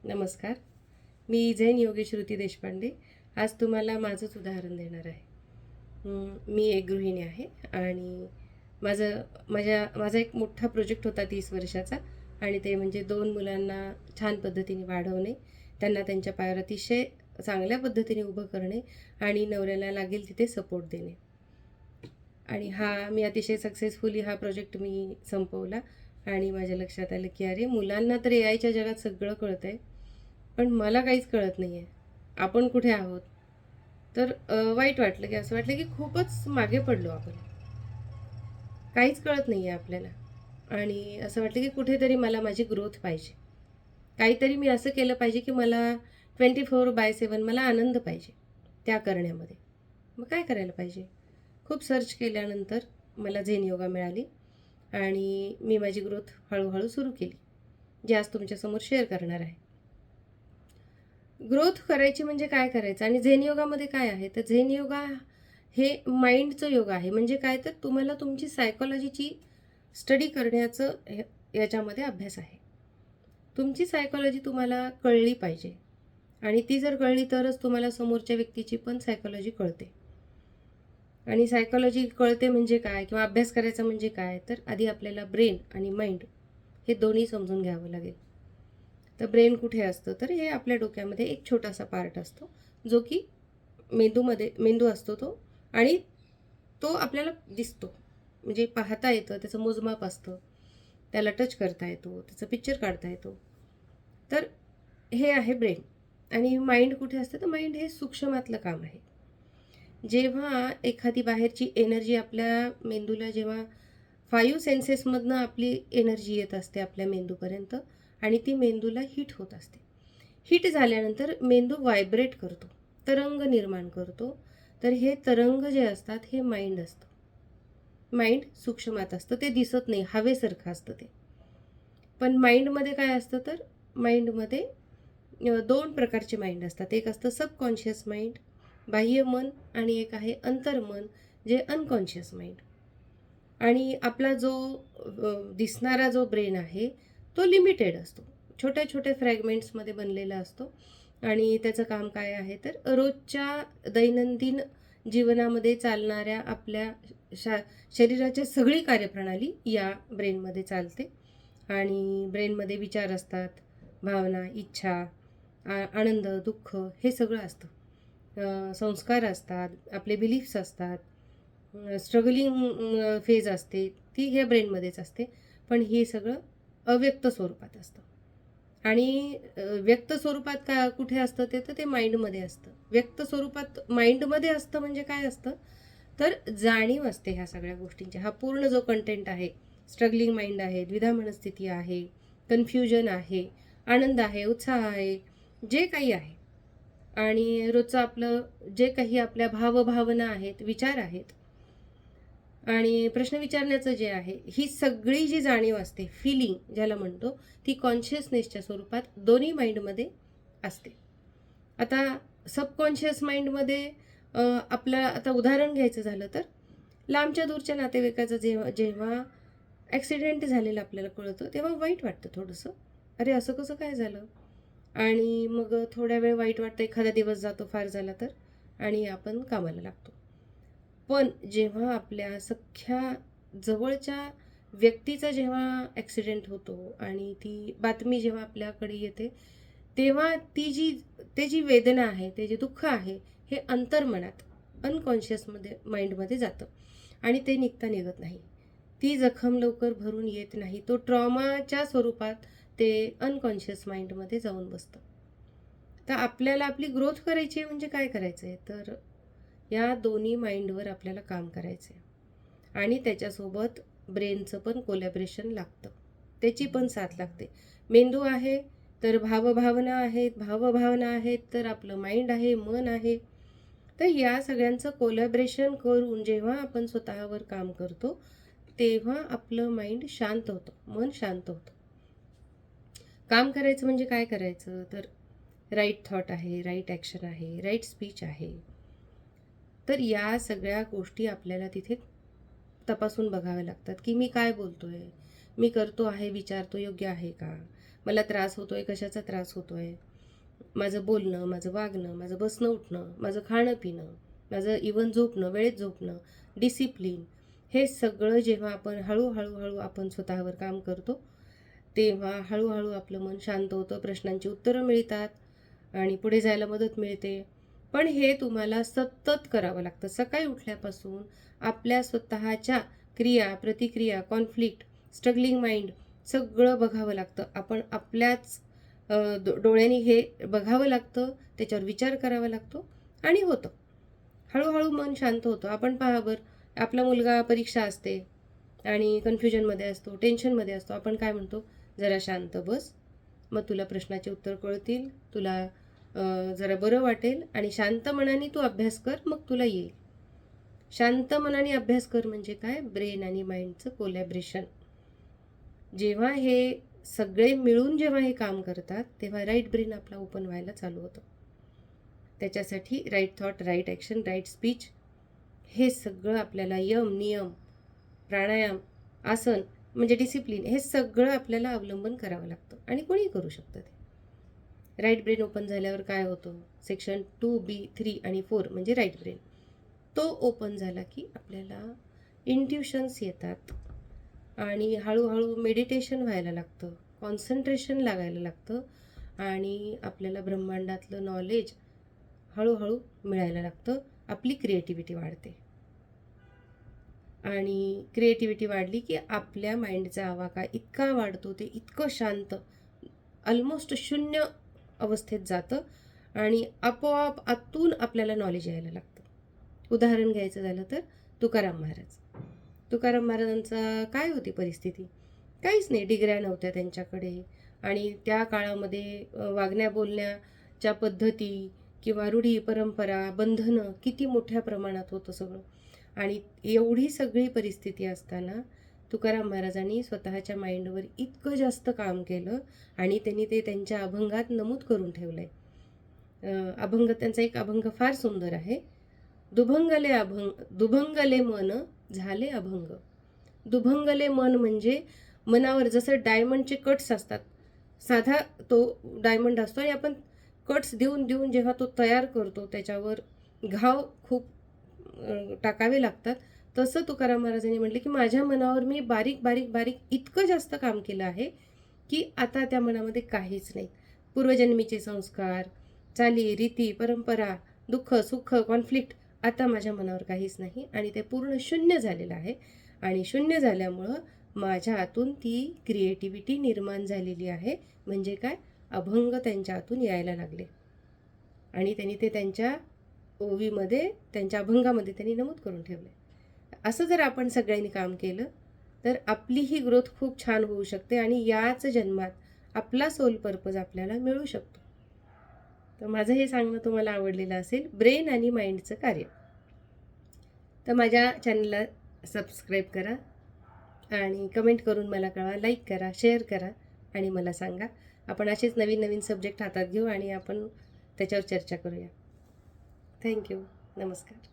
नमस्कार. मी जैन योगी श्रुती देशपांडे. आज तुम्हाला माझंच उदाहरण देणार आहे. मी एक गृहिणी आहे आणि माझा एक मोठा प्रोजेक्ट होता 30 वर्षाचा आणि ते म्हणजे 2 मुलांना छान पद्धतीने वाढवणे, त्यांना त्यांच्या पायावर अतिशय चांगल्या पद्धतीने उभं करणे आणि नवऱ्याला लागेल तिथे सपोर्ट देणे. आणि मी अतिशय सक्सेसफुली हा प्रोजेक्ट संपवला आणि माझ्या लक्षात आलं, की अरे मुलांना तर एआयच्या जगात सगळं कळतंय, पण मला काहीच कळत नाही आहे. आपण कुठे आहोत? तर वाईट वाटलं, की असं वाटलं, की खूपच मागे पडलो आपण. काहीच कळत नाही आहे आपल्याला आणि असं वाटलं, की कुठेतरी मला माझी ग्रोथ पाहिजे. काहीतरी मी असं केलं पाहिजे, की मला 24/7 मला आनंद पाहिजे त्या करण्यामध्ये. मग काय करायला पाहिजे? खूप सर्च केल्यानंतर मला झेन योगा मिळाली आणि मी माझी ग्रोथ हळूहळू सुरू केली, जी आज तुमच्यासमोर शेअर करणार आहे. ग्रोथ करायची म्हणजे काय करायचं आणि झेन योगामध्ये काय आहे? तर झेन योगा हे माइंडचं योगा आहे. म्हणजे काय तर तुम्हाला तुमची सायकॉलॉजीची स्टडी करण्याचं याच्यामध्ये अभ्यास आहे. तुमची सायकॉलॉजी तुम्हाला कळली पाहिजे आणि ती जर कळली तरच तुम्हाला समोरच्या व्यक्तीची पण सायकॉलॉजी कळते. आणि सायकॉलॉजी कळते म्हणजे काय किंवा अभ्यास करायचा म्हणजे काय, तर आधी आपल्याला ब्रेन आणि माइंड हे दोन्ही समजून घ्यावं लागेल. तर ब्रेन कुठे असतं? तर हे आपल्या डोक्यामध्ये एक छोटासा पार्ट असतो, जो की मेंदू असतो तो आणि तो आपल्याला दिसतो. म्हणजे पाहता येतं, त्याचं मोजमाप असतं, त्याला टच करता येतो, त्याचं पिक्चर काढता येतो. तर हे आहे ब्रेन. आणि माइंड कुठे असतं? तर माइंड हे सूक्ष्मातलं काम आहे. जेव्हा एखादी बाहेरची एनर्जी आपल्या मेंदूला जेव्हा 5 सेन्सेसमधनं आपली एनर्जी येत असते आपल्या मेंदूपर्यंत आणि ती मेंदूला हीट होत असते. हीट झाल्यानंतर मेंदू व्हायब्रेट करतो, तरंग निर्माण करतो. तर हे तरंग जे असतात हे माइंड असतं. माइंड सूक्ष्मात असतं, ते दिसत नाही, हवेसारखं असतं ते. पण माइंडमध्ये काय असतं? तर माइंडमध्ये 2 प्रकारचे माइंड असतात. एक असतं सबकॉन्शियस माइंड, बाह्य मन, आणि एक आहे अंतर्मन, जे अनकॉन्शियस माइंड. आणि आपला जो दिसणारा जो ब्रेन आहे तो लिमिटेड असतो, छोट्या छोट्या फ्रॅगमेंट्समध्ये बनलेला असतो. आणि त्याचं काम काय आहे? तर रोजच्या दैनंदिन जीवनामध्ये चालणाऱ्या आपल्या शा शरीराच्या सगळी कार्यप्रणाली या ब्रेनमध्ये चालते. आणि ब्रेनमध्ये विचार असतात, भावना, इच्छा, आनंद, दुःख हे सगळं असतं. संस्कार असतात, आपले बिलीफ्स असतात, स्ट्रगलिंग फेज असते, ती ह्या ब्रेनमध्येच असते. पण हे सगळं अव्यक्त स्वरूपात असतं. आणि व्यक्त स्वरूपात कुठे असतं तर ते माइंडमध्ये असतं. व्यक्त स्वरूपात माइंडमध्ये असतं म्हणजे काय असतं? तर जाणीव असते ह्या सगळ्या गोष्टींची. हा पूर्ण जो कंटेंट आहे, स्ट्रगलिंग माइंड आहे, द्विधा मनस्थिती आहे, कन्फ्युजन आहे, आनंद आहे, उत्साह आहे, जे काही आहे. आणि रोजचं आपलं जे काही आपल्या भावभावना आहेत, विचार आहेत आणि प्रश्न विचारण्याचं जे आहे, ही सगळी जी जाणीव असते, फीलिंग ज्याला म्हणतो, ती कॉन्शियसनेसच्या स्वरूपात दोन्ही माइंडमध्ये असते. आता सबकॉन्शियस माइंडमध्ये आपलं आता उदाहरण घ्यायचं झालं तर लांबच्या दूरच्या नातेवाईकाचं जेव्हा जेव्हा ॲक्सिडेंट झालेलं आपल्याला कळतं, तेव्हा वाईट वाटतं थोडंसं. अरे, असं कसं काय झालं? आणि मग थोड्या वेळ वाईट वाटतं, एखादा दिवस जातो फार झाला तर, आणि आपण कामाला लागतो. पण जेव्हा आपल्या सख्ख्या जवळच्या व्यक्तीचा जेव्हा ॲक्सिडेंट होतो आणि ती बातमी जेव्हा आपल्याकडे येते, तेव्हा ते जी वेदना आहे, ते जे दुःख आहे, हे अंतर्मनात, अनकॉन्शियसमध्ये माइंडमध्ये जातं आणि ते निघत नाही. ती जखम लवकर भरून येत नाही. तो ट्रॉमाच्या स्वरूपात ते अनकॉन्शियस माइंडमध्ये जाऊन बसतं. तर आपल्याला आपली ग्रोथ करायची आहे म्हणजे काय करायचं आहे? तर या दोन्ही माइंडवर आपल्याला काम करायचं आहे आणि त्याच्यासोबत ब्रेनचं पण कोलॅबरेशन लागतं. त्याची पण साथ लागते. मेंदू आहे तर भावभावना आहेत तर आपलं माइंड आहे, मन आहे. तर या सगळ्यांचं कोलॅबरेशन करून जेव्हा आपण स्वतःवर काम करतो, तेव्हा आपलं माइंड शांत होतं, मन शांत होतं. काम करायचं म्हणजे काय करायचं? तर राईट थॉट आहे, राईट ॲक्शन आहे, राईट स्पीच आहे. तर या सगळ्या गोष्टी आपल्याला तिथे तपासून बघाव्या लागतात, की मी काय बोलतोय? मी करतो आहे, विचारतो योग्य आहे का? मला त्रास होतोय, कशाचा त्रास होतोय, माझं बोलणं, माझं वागणं, माझं बसणं उठणं, माझं खाणं पिणं, माझं इव्हन झोपणं, वेळेत झोपणं, डिसिप्लिन, हे सगळं जेव्हा आपण हळूहळू आपण स्वतःवर काम करतो, तेव्हा हळूहळू आपलं मन शांत होतं, प्रश्नांची उत्तरं मिळतात आणि पुढे जायला मदत मिळते. पण हे तुम्हाला सतत करावं लागतं. सकाळी उठल्यापासून आपल्या स्वतःच्या क्रिया, प्रतिक्रिया, कॉन्फ्लिक्ट, स्ट्रगलिंग माइंड सगळं बघावं लागतं. आपण आपल्याच डोळ्यांनी हे बघावं लागतं, त्याच्यावर विचार करावा लागतो आणि होतं. हळूहळू मन शांत होतं. आपण पहा बरं, आपला मुलगा परीक्षा असते आणि कन्फ्युजनमध्ये असतो, टेन्शनमध्ये असतो. आपण काय म्हणतो, जरा शांत बस, मग तुला प्रश्नाचे उत्तर कळतील, तुला जरा बरं वाटेल आणि शांत मनाने तू अभ्यास कर, मग तुला येईल. शांत मनाने अभ्यास कर म्हणजे काय, ब्रेन आणि माइंडचं कोलॅबरेशन. जेव्हा हे सगळे मिळून जेव्हा हे काम करतात, तेव्हा राईट ब्रेन आपला ओपन व्हायला चालू होतं. त्याच्यासाठी right thought, right action, right speech, हे सगळं आपल्याला यम, नियम, प्राणायाम, आसन म्हणजे डिसिप्लिन, हे सगळं आपल्याला अवलंबन करावं लागतं आणि कोणीही करू शकतं ते. राईट ब्रेन ओपन झाल्यावर काय होतं, सेक्शन 2B, 3 आणि 4 म्हणजे राईट ब्रेन, तो ओपन झाला की आपल्याला इंट्युशन्स येतात आणि हळूहळू मेडिटेशन व्हायला लागतं, कॉन्सन्ट्रेशन लागायला लागतं आणि आपल्याला ब्रह्मांडातलं नॉलेज हळूहळू मिळायला लागतं. आपली क्रिएटिव्हिटी वाढते आणि क्रिएटिव्हिटी वाढली की आपल्या माइंडचा आवाका इतका वाढतो, ते इतकं शांत, ऑलमोस्ट शून्य अवस्थेत जातं आणि आपोआप आतून आपल्याला नॉलेज यायला लागतं. उदाहरण घ्यायचं झालं तर तुकाराम महाराजांचा काय होती परिस्थिती, काहीच नाही, डिग्र्या नव्हत्या त्यांच्याकडे आणि त्या काळामध्ये वागण्या बोलण्याच्या पद्धती किंवा रूढी, परंपरा, बंधनं किती मोठ्या प्रमाणात होतं सगळं. आणि एवढी सगळी परिस्थिती असताना तुकाराम महाराजांनी स्वतःच्या माइंडवर इतकं जास्त काम केलं आणि त्यांनी ते त्यांच्या अभंगात नमूद करून ठेवलं आहे. अभंग, त्यांचा एक अभंग फार सुंदर आहे. दुभंगले मन झाले अभंग. दुभंगले मन म्हणजे मनावर जसं डायमंडचे कट्स असतात, साधा तो डायमंड असतो आणि आपण कट्स देऊन देऊन जेव्हा तो तयार करतो, त्याच्यावर घाव खूप टाकावे लागतात. तसं तुकाराम महाराजांनी म्हटलं की माझ्या मनावर मी बारीक बारीक बारीक इतकं जास्त काम केलं आहे की आता त्या मनामध्ये काहीच नाही. पूर्वजन्मीचे संस्कार, चाली, रीती, परंपरा, दुःख, सुख, कॉन्फ्लिक्ट, आता माझ्या मनावर काहीच नाही आणि ते पूर्ण शून्य झालेलं आहे. आणि शून्य झाल्यामुळं माझ्या आतून ती क्रिएटिव्हिटी निर्माण झालेली आहे. म्हणजे काय, अभंग त्यांच्या आतून यायला लागले आणि त्यांनी ते त्यांच्या ओवीमध्ये, त्यांच्या अभंगामध्ये त्यांनी नमूद करून ठेवले. असं जर आपण सगळ्यांनी काम केलं तर आपली ही ग्रोथ खूप छान होऊ शकते आणि याच जन्मात आपला सोल पर्पज आपल्याला मिळू शकतो. तर माझं हे सांगणं तुम्हाला आवडलेलं असेल, ब्रेन आणि माइंडचं कार्य. तर माझ्या चॅनलला सबस्क्राईब करा आणि कमेंट करून मला कळवा, लाईक करा, शेअर करा आणि मला सांगा. आपण असेच नवीन नवीन सब्जेक्ट हातात घेऊ आणि आपण त्याच्यावर चर्चा करूया. थँक्यू. नमस्कार.